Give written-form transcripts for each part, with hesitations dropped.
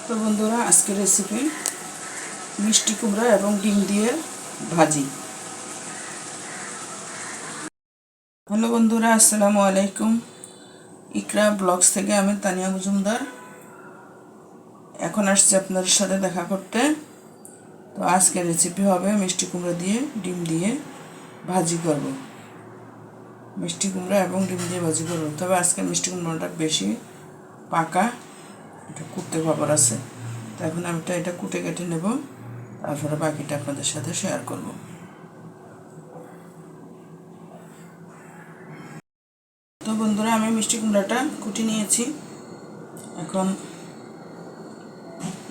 তো বন্ধুরা, আজকের রেসিপি মিষ্টি কুমড়া এবং ডিম দিয়ে ভাজি। হ্যালো বন্ধুরা, আসসালামু আলাইকুম। ইকরা ব্লগস থেকে আমি তানিয়া মজুমদার এখন আসছি আপনাদের সাথে দেখা করতে। তো আজকের রেসিপি হবে মিষ্টি কুমড়া দিয়ে ডিম দিয়ে ভাজি করব। মিষ্টি কুমড়া এবং ডিম দিয়ে ভাজি করব। তবে আজকের মিষ্টি কুমড়াটা বেশি পাকা, এটা কুটতে খবর আছে। তো এখন আমি এটা কুটে কেটে নেব, তারপরে বাকিটা আপনাদের সাথে শেয়ার করব। তো বন্ধুরা, আমি মিষ্টি কুমড়াটা কুটে নিয়েছি। এখন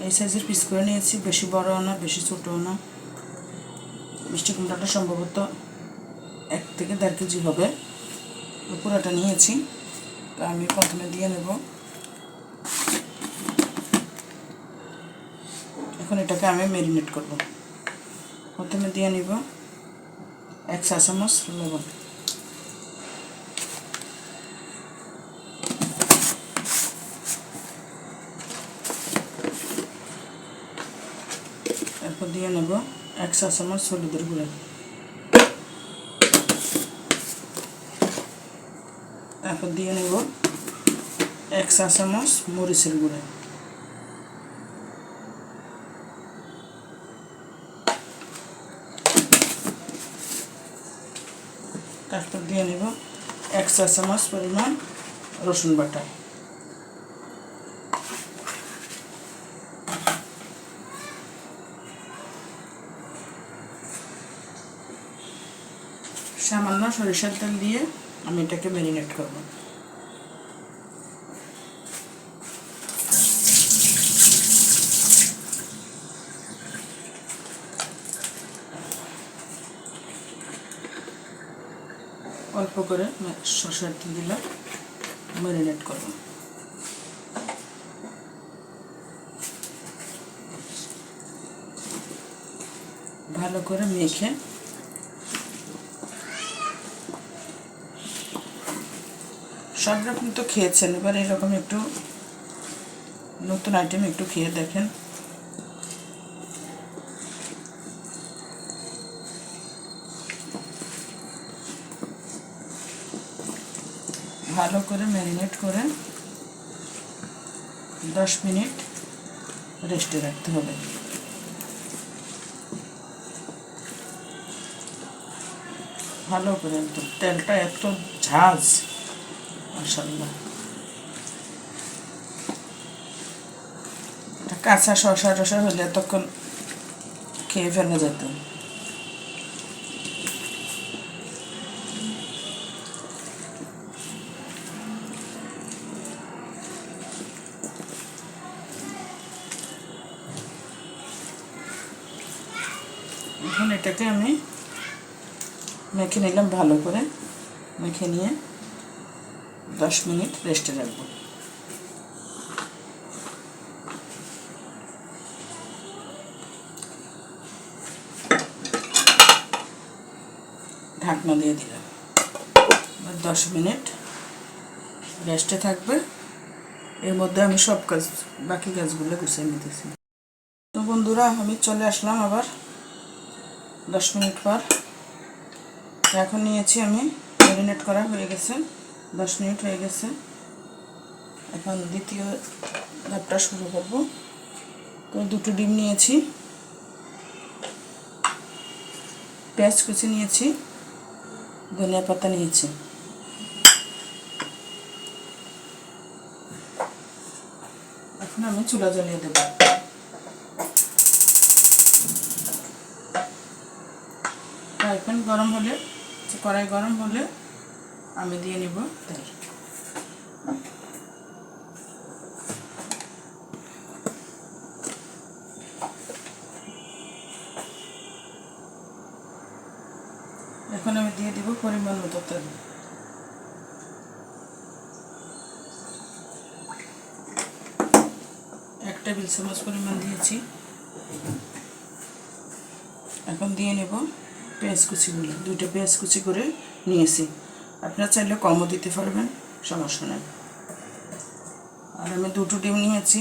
এই সাইজের পিস করে নিয়েছি, বেশি বড়ও না বেশি ছোটও না। মিষ্টি কুমড়াটা সম্ভবত 1 থেকে 1.5 কেজি হবে। পুরোটা নিয়েছি। তো আমি প্রথমে দিয়ে নেব। এখন এটাকে আমি ম্যারিনেট করব। প্রথমে দিয়ে নিব 1 চা চামচ লবণ। এরপর দিয়ে নেব 1 চা চামচ হলুদের গুঁড়া। তারপর দিয়ে নেব 1 চা চামচ মরিচের গুঁড়া। তারপর দিয়ে নেব 1 চা চামচ পরিমাণ রসুন বাটা। সামান্য সরিষার তেল দিয়ে আমি এটাকে ম্যারিনেট করব। অল্প করে সরষের তেল দিলে ম্যারিনেট করব। ভালো করে মেখে সব রকম তো খেয়েছেন, এবার এরকম একটু নতুন আইটেম একটু খেয়ে দেখেন। ভালো করে ম্যারিনেট করে 10 মিনিট রেস্টে রাখতে হবে। ভালো করে একদম, তেলটা এত ঝাঁজ, মাশাআল্লাহ। কাঁচা শসা টসা হলে তখন খেয়ে ফেলা যেত। এখন এটাকে আমি মেখে নিলাম, ভালো করে মেখে নিয়ে 10 মিনিট রেস্টে রাখবো। ঢাকনা দিয়ে দিলাম, 10 মিনিট রেস্টে থাকবে। এর মধ্যে আমি সব কাজ, বাকি কাজগুলো গুছিয়ে নিতেছি। তো বন্ধুরা, আমি চলে আসলাম আবার 10 মিনিট পর। এখন নিয়েছি আমি, ম্যারিনেট করা হয়ে গেছে, 10 মিনিট হয়ে গেছে। এখন দ্বিতীয় ধাপটা শুরু করব। তো 2টো ডিম নিয়েছি, পেঁয়াজ কুচি নিয়েছি, ধনিয়া পাতা নিয়েছি। এখন আমি চুলা জ্বালিয়ে দেব। ফ্রাই প্যান গরম হলে, কড়াই গরম হলে আমি দিয়ে নিব তেল। এখন আমি দিয়ে দিব পরিমাণ মতো তেল। এক টেবিল চামচ পরিমাণ দিয়েছি। এখন দিয়ে নেব পেঁয়াজ কুচিগুলো। 2টা পেঁয়াজ কুচি করে নিয়েছি, আপনারা চাইলে কমও দিতে পারবেন, সমস্যা নেই। আর আমি 2টো ডিম নিয়েছি,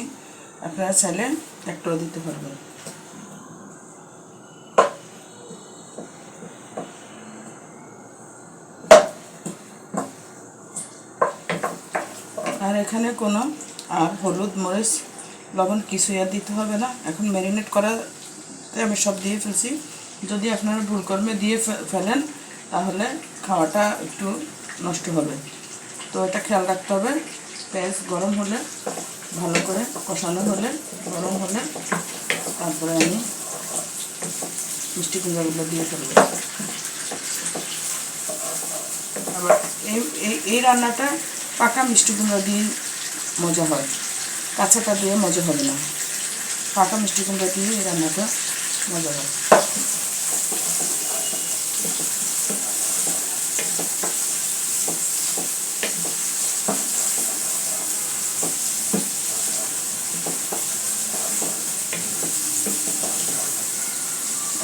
আপনারা চাইলে একটাও দিতে পারবেন। আর এখানে কোনো আর হলুদ মরিচ লবণ কিছুই আর দিতে হবে না। এখন ম্যারিনেট করাতে আমি সব দিয়ে ফেলছি। যদি আপনারা ভুলকর্মে দিয়ে ফেলেন তাহলে খাওয়াটা একটু নষ্ট হবে, তো এটা খেয়াল রাখতে হবে। পেঁয়াজ গরম হলে, ভালো করে কষানো হলে, গরম হলে তারপরে আমি মিষ্টি কুমড়াগুলো দিয়ে ফেলবো। আবার এই রান্নাটা পাকা মিষ্টি কুমড়া দিয়ে মজা হয়, কাঁচাটা দিয়ে মজা হবে না। পাকা মিষ্টি কুমড়া দিয়ে এই রান্নাটা মজা হয়।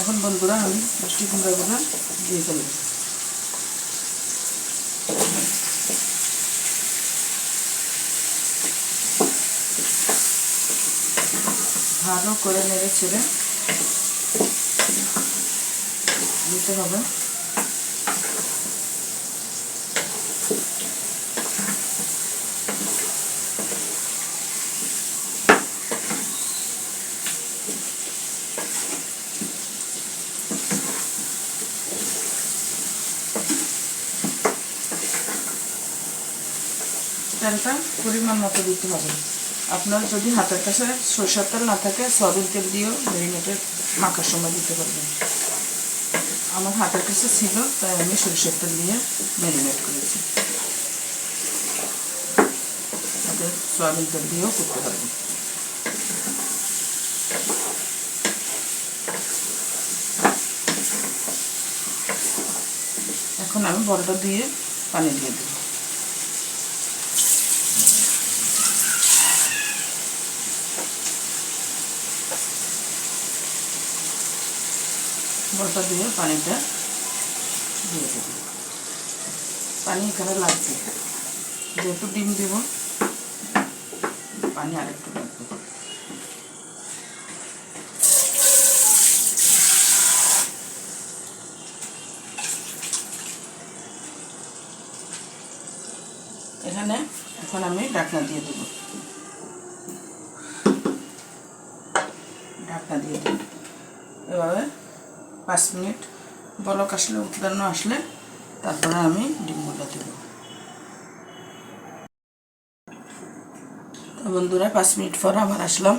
এখন বন্ধুরা আমি মিষ্টি কুমড়াগুলো দিয়ে ফেলব। ভালো করে নেড়ে ছেড়ে দিতে হবে। তেলটা পরিমাণ মতো দিতে হবে। আপনার যদি হাতের কাছে সরষের তেল না থাকে সয়াবিন তেল দিয়েও ম্যারিনেটে মাখার সময় দিতে পারবেন। আমার হাতের কাছে ছিল তাই আমি সরষের তেল দিয়ে ম্যারিনেট করেছি। হাতে সয়াবিন তেল দিয়েও করতে পারবেন। এখন আমি বড়টা দিয়ে পানি দিয়ে দেব। বড়টা দিয়ে পানিটা দিয়ে দেব। পানি এখানে লাগবে, যেহেতু ডিম দেব পানি আরেকটু লাগবে। এখানে এখন আমি ঢাকনা দিয়ে দেব। ঢাকনা দিয়ে দেব এভাবে 5 মিনিট বলক আসলে, উৎপন্ন আসলে তারপরে আমি ডিমগুলো দেব। বন্ধুরা 5 মিনিট পর আবার আসলাম,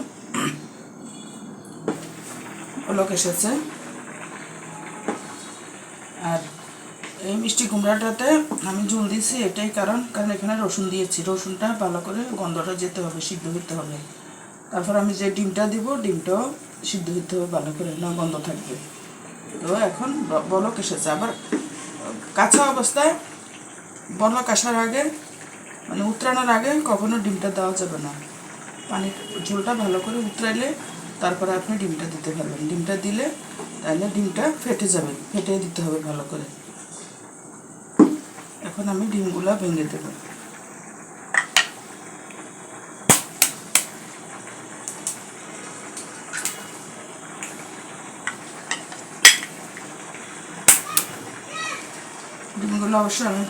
বলক এসেছে। আর এই মিষ্টি কুমড়াটাতে আমি ঝোল দিয়েছি এটাই কারণ এখানে রসুন দিয়েছি। রসুনটা ভালো করে গন্ধটা যেতে হবে, সিদ্ধ হতে হবে। তারপর আমি যে ডিমটা দিব ডিমটাও সিদ্ধ হতে হবে ভালো করে, না গন্ধ থাকবে। তো এখন বলক এসেছে। আবার কাঁচা অবস্থায় বলক আসার আগে, মানে উতরানোর আগে কখনো ডিমটা দেওয়া যাবে না। পানির ঝোলটা ভালো করে উতরাইলে তারপরে আপনি ডিমটা দিতে পারবেন। ডিমটা দিলে তাহলে ডিমটা ফেটে যাবে, ফেটে দিতে হবে ভালো করে। এখন আমি ডিমগুলো ভেঙে দেব। ডিমগুলো অবশ্য আমি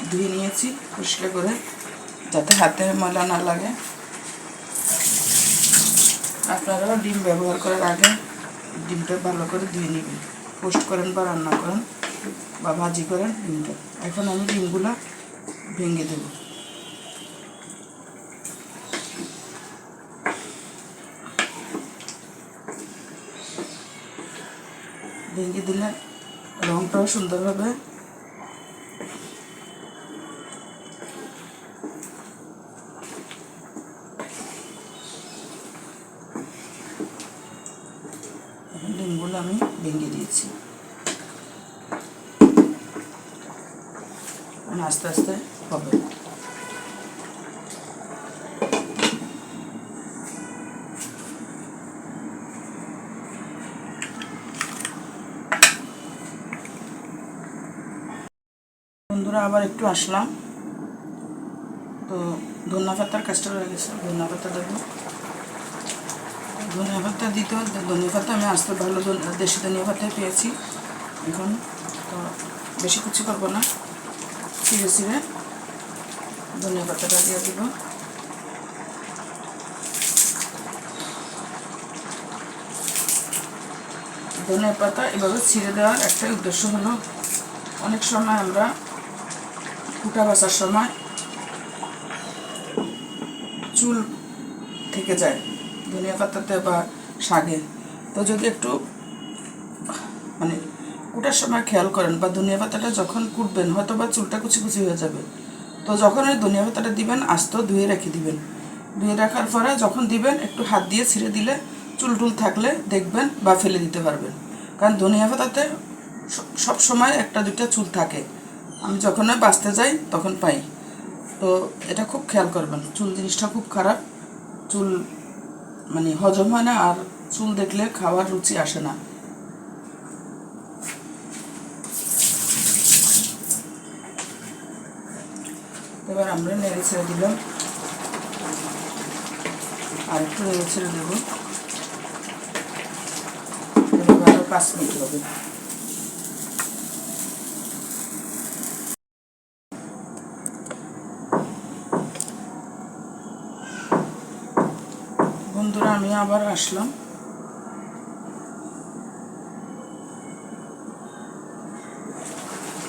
ধুয়ে নিয়েছি পরিষ্কার করে, যাতে হাতে ময়লা না লাগে। আপনারাও ডিম ব্যবহার করার আগে ডিমটা ভালো করে ধুয়ে নেবেন। পোস্ট করেন বা রান্না করেন বা ভাজি করেন ডিমটা। এখন আমি ডিমগুলো ভেঙে দেব। ভেঙে দিলে রঙটাও সুন্দর হবে। ডিমগুলো আমি ভেঙে দিয়েছি। আস্তে আস্তে হবে। বন্ধুরা আবার একটু আসলাম, তো ধনিয়া পাতার কাজটা রয়ে গেছে, ধনিয়া পাতা দেবো। ধনিয়া পাতা দিতে, ধনিয়া পাতা আমি আস্তে ভালো দেশি ধনিয়া পাতায় পেয়েছি এখন, তো বেশি কুচি করবো না, ছিঁড়ে ছিঁড়ে ধনিয়া পাতাটা দিয়ে দিব। ধনিয়া পাতা এভাবে ছিঁড়ে দেওয়ার একটাই উদ্দেশ্য হলো, অনেক সময় আমরা কুটা বাছার সময় চুল থেকে যায় ধনিয়া পাতাতে বা শাকে, তো যদি একটু মানে কুটার সময় খেয়াল করেন বা ধনিয়া পাতাটা যখন কুটবেন হয়তো বা চুলটা কুচি কুচি হয়ে যাবে, তো যখন ওই ধনিয়া পাতাটা দিবেন আস্ত ধুয়ে রেখে দিবেন, ধুয়ে রাখার পরে যখন দিবেন একটু হাত দিয়ে ছিঁড়ে দিলে চুল টুল থাকলে দেখবেন বা ফেলে দিতে পারবেন, কারণ ধনিয়া পাতাতে সব সময় একটা দুইটা চুল থাকে, আমি যখন বাছতে যাই তখন পাই, তো এটা খুব খেয়াল করবেন। চুল জিনিসটা খুব খারাপ, চুল মানে হজম হয় না, আর চুল দেখলে খাওয়ার রুচি আসে না। এবার আমরা নেড়ে ছেড়ে দিলাম, আর একটু নেড়ে ছেড়ে দেবো, আরও 5 মিনিট হবে। বন্ধুরা আমি আবার আসলাম,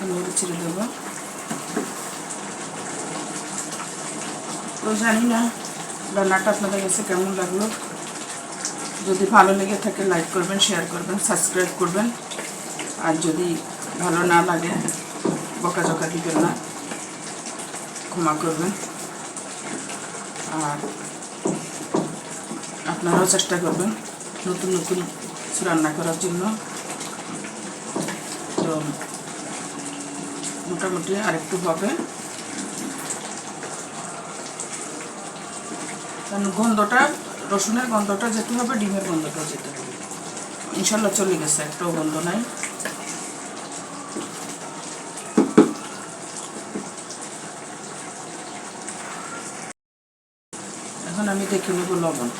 নেড়ে ছেড়ে দেবো। তো জানি না রান্নাটা আপনাদের কাছে কেমন লাগলো, যদি ভালো লেগে থাকে লাইক করবেন, শেয়ার করবেন, সাবস্ক্রাইব করবেন, আর যদি ভালো না লাগে বকাঝকা দিবেন না, ক্ষমা করবেন, আর আপনারাও চেষ্টা করবেন নতুন নতুন কিছু রান্না করার জন্য। তো মোটামুটি আরেকটু হবে, কারণ গন্ধটা, রসুনের গন্ধটা যেতে হবে, ডিমের গন্ধটা যেতে হবে। ইনশাল্লাহ চলে গেছে, একটাও গন্ধ নাই। এখন আমি দেখে নেব লবণ।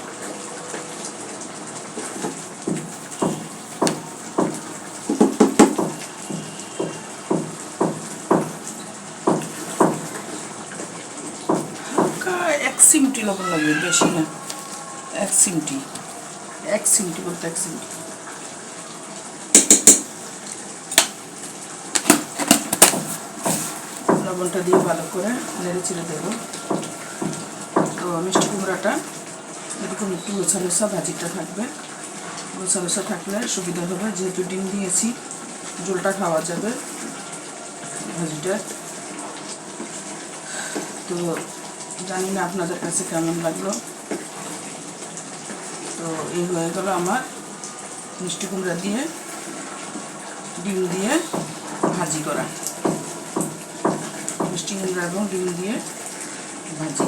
হালকা 1 চিমটি লবণ লাগবে, বেশি না, 1 চিমটি, 1 চিমটি বলতে 1 চিমটি। লবণটা দিয়ে ভালো করে নেড়ে চেড়ে দেবো। তো মিষ্টি কুমড়াটা এরকম একটু লোচা লোচা ভাজিটা থাকবে, লোচা লোচা থাকলে সুবিধা হবে, যেহেতু ডিম দিয়েছি ঝোলটা খাওয়া যাবে ভাজিটা। তো জানি না আপনাদের কাছে কেমন লাগলো। তো এই হয়ে গেল আমার মিষ্টি কুমড়া দিয়ে ডিম দিয়ে ভাজি করা, মিষ্টি কুমড়া এবং ডিম দিয়ে ভাজি।